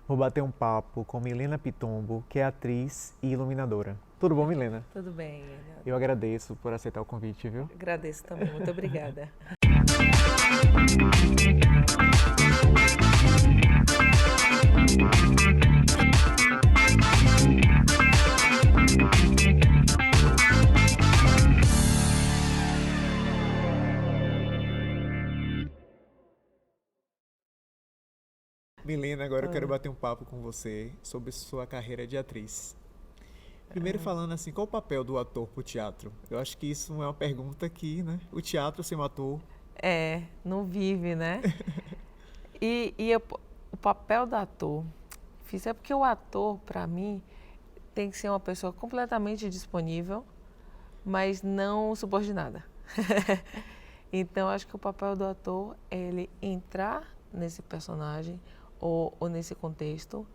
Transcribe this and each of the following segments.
Vou bater um papo com Milena Pitombo, que é atriz e iluminadora. Tudo bom, Milena? Tudo bem, Renato. Eu agradeço por aceitar o convite, viu? Agradeço também, muito obrigada. Milena, agora eu quero Ah, bater um papo com você sobre sua carreira de atriz. Primeiro falando assim, qual o papel do ator pro teatro? Eu acho que isso é uma pergunta que, né? O teatro sem um ator. não vive, né? O papel do ator, é porque o ator, para mim, tem que ser uma pessoa completamente disponível, mas não subordinada. Então, acho que o papel do ator é ele entrar nesse personagem ou nesse contexto,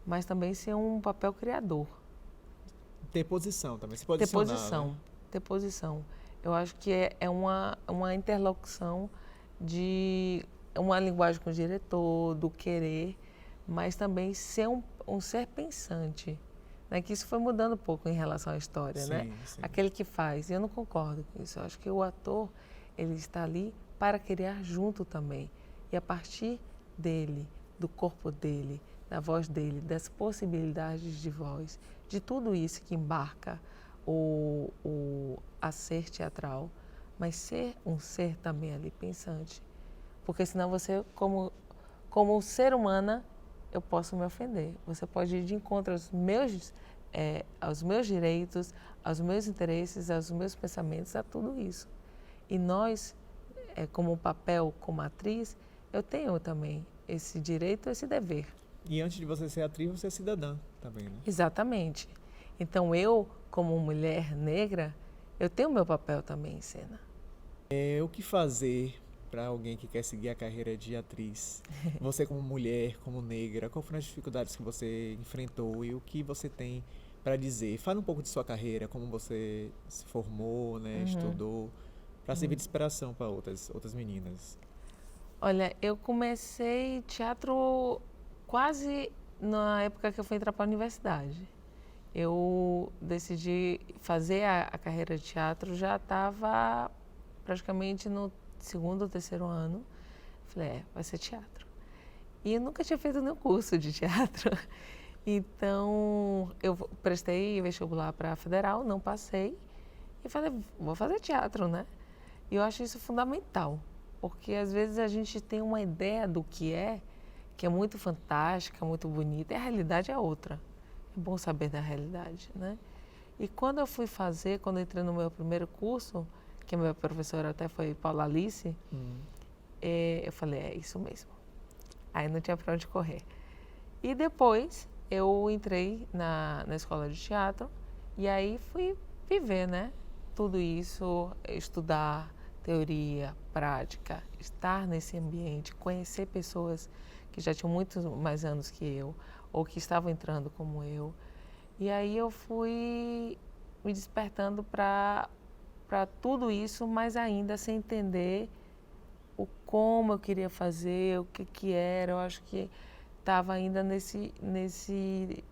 mas também ser um papel criador. Ter posição também, se Ter posicionar, né? posição, ter posição. Eu acho que é uma interlocução de uma linguagem com o diretor, do querer, mas também ser um ser pensante. Né? Que isso foi mudando um pouco em relação à história, né? Sim, sim. Aquele que faz. E eu não concordo com isso. Eu acho que o ator, ele está ali para criar junto também. E a partir dele, do corpo dele, da voz dele, das possibilidades de voz, de tudo isso que embarca a ser teatral, mas ser um ser também ali pensante. Porque senão você, como ser humana, eu posso me ofender. Você pode ir de encontro aos meus direitos, aos meus interesses, aos meus pensamentos, a tudo isso. E nós, como papel, como atriz, eu tenho também esse direito, esse dever. E antes de você ser atriz, você é cidadã também, né? Exatamente. Então eu, como mulher negra, eu tenho meu papel também em cena. O que fazer para alguém que quer seguir a carreira de atriz? Você como mulher, como negra, quais foram as dificuldades que você enfrentou e o que você tem para dizer? Fala um pouco de sua carreira, como você se formou, né, estudou, para servir de inspiração para outras meninas. Olha, eu comecei teatro quase na época que eu fui entrar para a universidade. Eu decidi fazer a carreira de teatro, já estava praticamente no segundo ou terceiro ano. Falei, vai ser teatro. E eu nunca tinha feito nenhum curso de teatro. Então, eu prestei vestibular para a Federal, não passei. E falei, vou fazer teatro, né? E eu acho isso fundamental, porque às vezes a gente tem uma ideia do que é muito fantástica, muito bonita, e a realidade é outra. É bom saber da realidade, né? E quando eu fui fazer, quando eu entrei no meu primeiro curso, que a minha professora até foi Paula Alice, eu falei, é isso mesmo. Aí não tinha para onde correr. E depois eu entrei na escola de teatro e aí fui viver, né? Tudo isso, estudar teoria, prática, estar nesse ambiente, conhecer pessoas que já tinham muitos mais anos que eu ou que estavam entrando como eu. E aí eu fui me despertando para tudo isso, mas ainda sem entender o como eu queria fazer, o que era. Eu acho que estava ainda nesse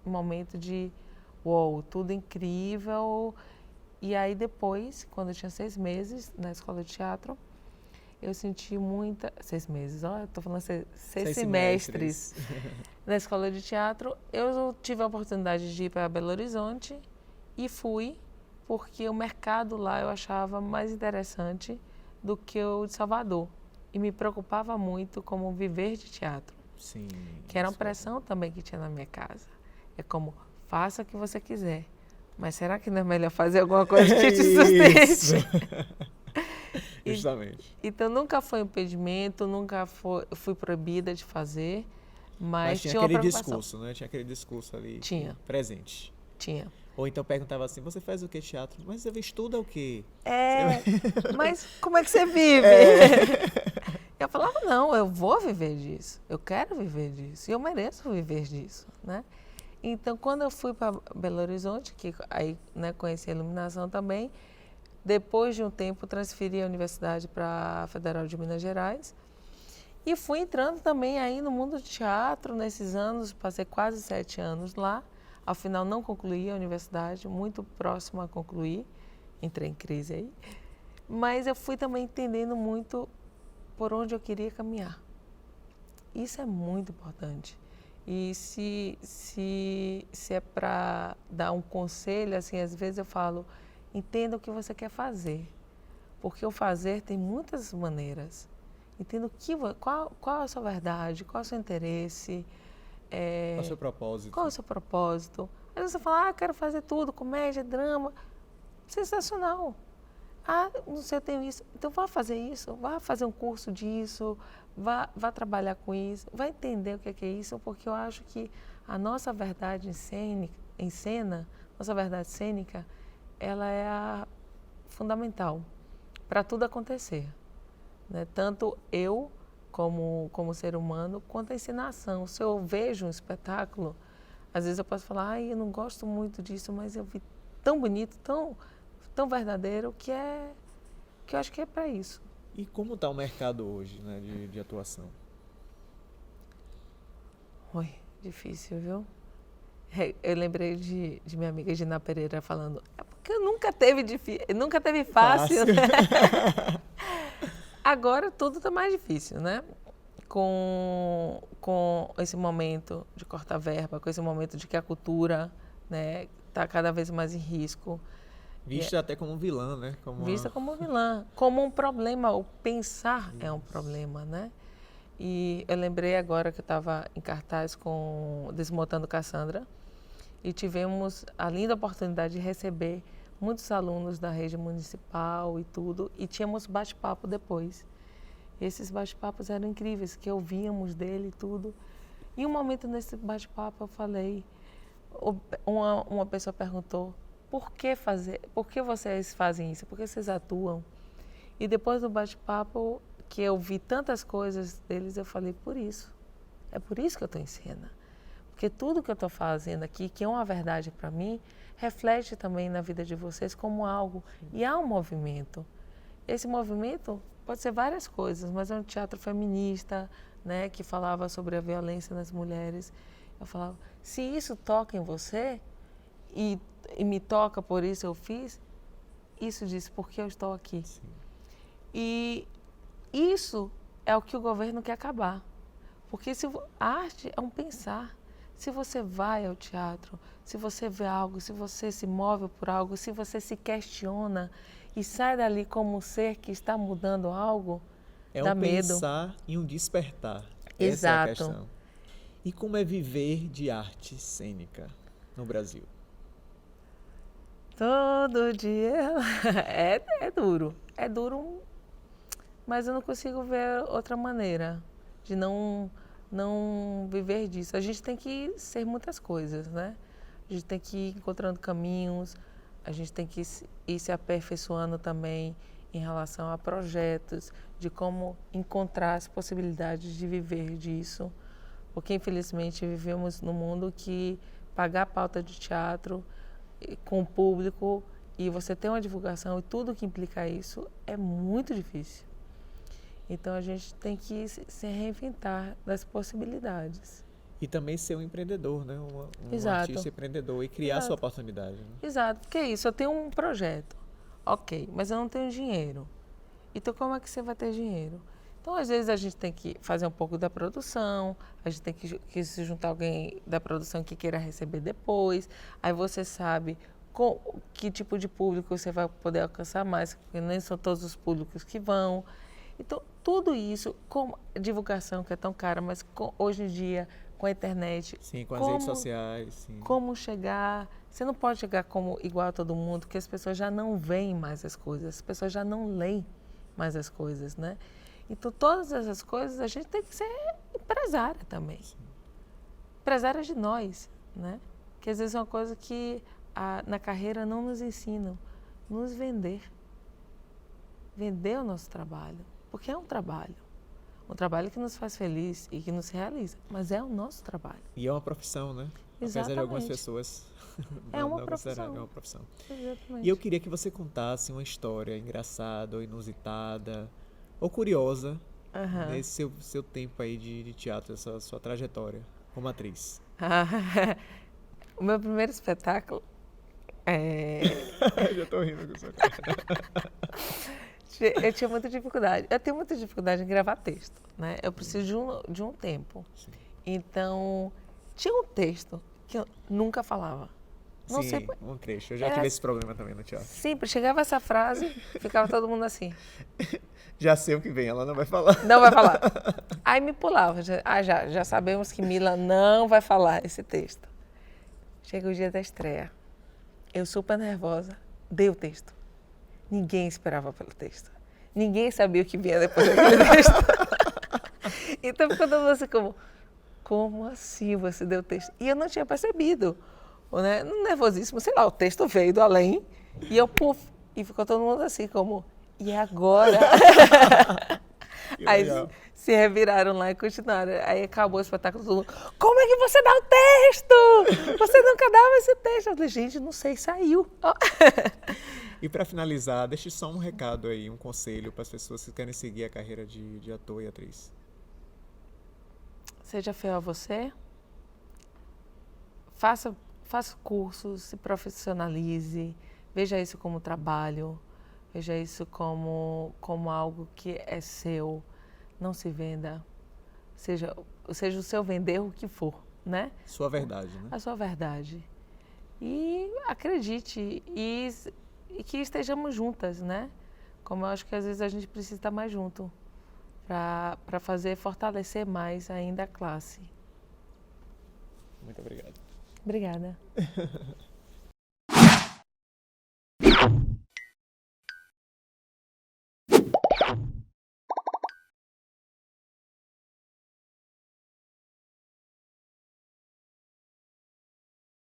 momento de uou, tudo incrível. E aí depois, quando eu tinha 6 meses na escola de teatro, eu senti muita... 6 meses, ó, eu estou falando seis semestres. Na escola de teatro, eu tive a oportunidade de ir para Belo Horizonte e fui porque o mercado lá eu achava mais interessante do que o de Salvador. E me preocupava muito como viver de teatro. Sim. Que era uma Isso é pressão também que tinha na minha casa. É como, faça o que você quiser, mas será que não é melhor fazer alguma coisa que te isso. sustente? E, Justamente. então nunca foi um impedimento, fui proibida de fazer, Mas mas tinha tinha uma aquele preocupação. discurso, né? Tinha aquele discurso ali Tinha, presente. tinha. Ou então perguntava assim, você faz o que teatro? Mas você estuda o quê? É, mas como é que você vive? Eu falava, não, eu vou viver disso, eu quero viver disso, e eu mereço viver disso, né? Então, quando eu fui para Belo Horizonte, que aí, né, conheci a iluminação também, depois de um tempo transferi a universidade para a Federal de Minas Gerais, E fui entrando também aí no mundo do teatro nesses anos, passei quase 7 anos lá. Ao final não concluí a universidade, muito próximo a concluir, entrei em crise aí. Mas eu fui também entendendo muito por onde eu queria caminhar. Isso é muito importante. E se é para dar um conselho, assim, às vezes eu falo, entenda o que você quer fazer. Porque o fazer tem muitas maneiras. Entenda qual é a sua verdade, qual é o seu interesse. Qual é o seu propósito? Qual é o seu propósito? Às vezes você fala, quero fazer tudo, comédia, drama. Sensacional. Não sei, eu tenho isso. Então vá fazer isso, vá fazer um curso disso, vá trabalhar com isso, vá entender o que é isso, porque eu acho que a nossa verdade em cena, nossa verdade cênica, ela é a fundamental para tudo acontecer. Né? Tanto eu, como ser humano, quanto a encenação. Se eu vejo um espetáculo, às vezes eu posso falar, eu não gosto muito disso, mas eu vi tão bonito, tão verdadeiro, que eu acho que é para isso. E como está o mercado hoje, né, de atuação? Oi, difícil, viu? Eu lembrei de minha amiga Gina Pereira falando, é porque nunca teve fácil. Né? Agora tudo está mais difícil, né? Com esse momento de cortar verba, com esse momento de que a cultura, né, está cada vez mais em risco. Vista até como vilã, né? Vista como vilã, como um problema. O pensar é um problema, né? E eu lembrei agora que eu estava em cartaz com Desmontando Cassandra e tivemos a linda oportunidade de receber muitos alunos da rede municipal e tudo, e tínhamos bate-papo depois. E esses bate-papos eram incríveis, que ouvíamos dele e tudo. E um momento nesse bate-papo eu falei, uma pessoa perguntou, por que vocês fazem isso? Por que vocês atuam? E depois do bate-papo, que eu vi tantas coisas deles, eu falei, por isso. É por isso que eu estou em cena. Porque tudo que eu estou fazendo aqui, que é uma verdade para mim, reflete também na vida de vocês como algo. E há um movimento. Esse movimento pode ser várias coisas, mas é um teatro feminista, né, que falava sobre a violência nas mulheres. Eu falava, se isso toca em você e me toca, por isso eu fiz, isso diz porque eu estou aqui. Sim. E isso é o que o governo quer acabar. Porque a arte é um pensar. Se você vai ao teatro, se você vê algo, se você se move por algo, se você se questiona e sai dali como um ser que está mudando algo, dá medo. É um pensar e um despertar. Exato. Essa é a questão. E como é viver de arte cênica no Brasil? Todo dia é duro. É duro, mas eu não consigo ver outra maneira de não viver disso. A gente tem que ser muitas coisas, né? A gente tem que ir encontrando caminhos, a gente tem que ir se aperfeiçoando também em relação a projetos, de como encontrar as possibilidades de viver disso. Porque, infelizmente, vivemos num mundo que pagar a pauta de teatro com o público e você ter uma divulgação e tudo que implica isso é muito difícil. Então a gente tem que se reinventar das possibilidades. E também ser um empreendedor, né? Um artista empreendedor e criar sua oportunidade. Né? Exato, porque é isso, eu tenho um projeto, ok, mas eu não tenho dinheiro. Então como é que você vai ter dinheiro? Então às vezes a gente tem que fazer um pouco da produção, a gente tem que se juntar alguém da produção que queira receber depois, aí você sabe que tipo de público você vai poder alcançar mais, porque nem são todos os públicos que vão. Então, tudo isso, com a divulgação que é tão cara, mas hoje em dia, com a internet... Sim, com as redes sociais. Sim. Como chegar... Você não pode chegar igual a todo mundo, porque as pessoas já não veem mais as coisas, as pessoas já não leem mais as coisas, né? Então, todas essas coisas, a gente tem que ser empresária também. Sim. Empresária de nós, né? Que às vezes é uma coisa que na carreira não nos ensinam. Nos vender. Vender o nosso trabalho. Porque é um trabalho que nos faz feliz e que nos realiza, mas é o nosso trabalho. E é uma profissão, né? Exatamente. Apesar de algumas pessoas é uma profissão. É uma profissão. Exatamente. E eu queria que você contasse uma história engraçada ou inusitada ou curiosa Aham. nesse seu tempo aí de teatro, essa sua trajetória como atriz? O meu primeiro espetáculo é, Já tô rindo com isso. Cara. eu tinha muita dificuldade. Eu tenho muita dificuldade em gravar texto, né? Eu preciso de um tempo. Sim. Então, tinha um texto que eu nunca falava. Não Sim, sei, um trecho. Eu já era tive esse problema também no teatro. sempre chegava essa frase, ficava todo mundo assim. Já sei o que vem, ela não vai falar. Não vai falar. Aí me pulava. Já sabemos que Mila não vai falar esse texto. Chega o dia da estreia. Eu super nervosa. Dei o texto. Ninguém esperava pelo texto. Ninguém sabia o que vinha depois daquele texto. Então ficou todo mundo assim como assim você deu o texto? E eu não tinha percebido. Né? No nervosíssimo, sei lá, o texto veio do além e eu, puf, e ficou todo mundo assim como, e agora? Aí se reviraram lá e continuaram. Aí acabou o espetáculo, todo mundo, como é que você dá o texto? Você nunca dava esse texto. Eu falei, gente, não sei, saiu. E para finalizar, deixe só um recado aí, um conselho para as pessoas que querem seguir a carreira de ator e atriz. Seja fiel a você, faça cursos, se profissionalize, veja isso como trabalho, veja isso como algo que é seu, não se venda, seja o seu vender o que for, né? Sua verdade, né? A sua verdade. E acredite, e que estejamos juntas, né? Como eu acho que às vezes a gente precisa estar mais junto para fortalecer mais ainda a classe. Muito obrigado. Obrigada.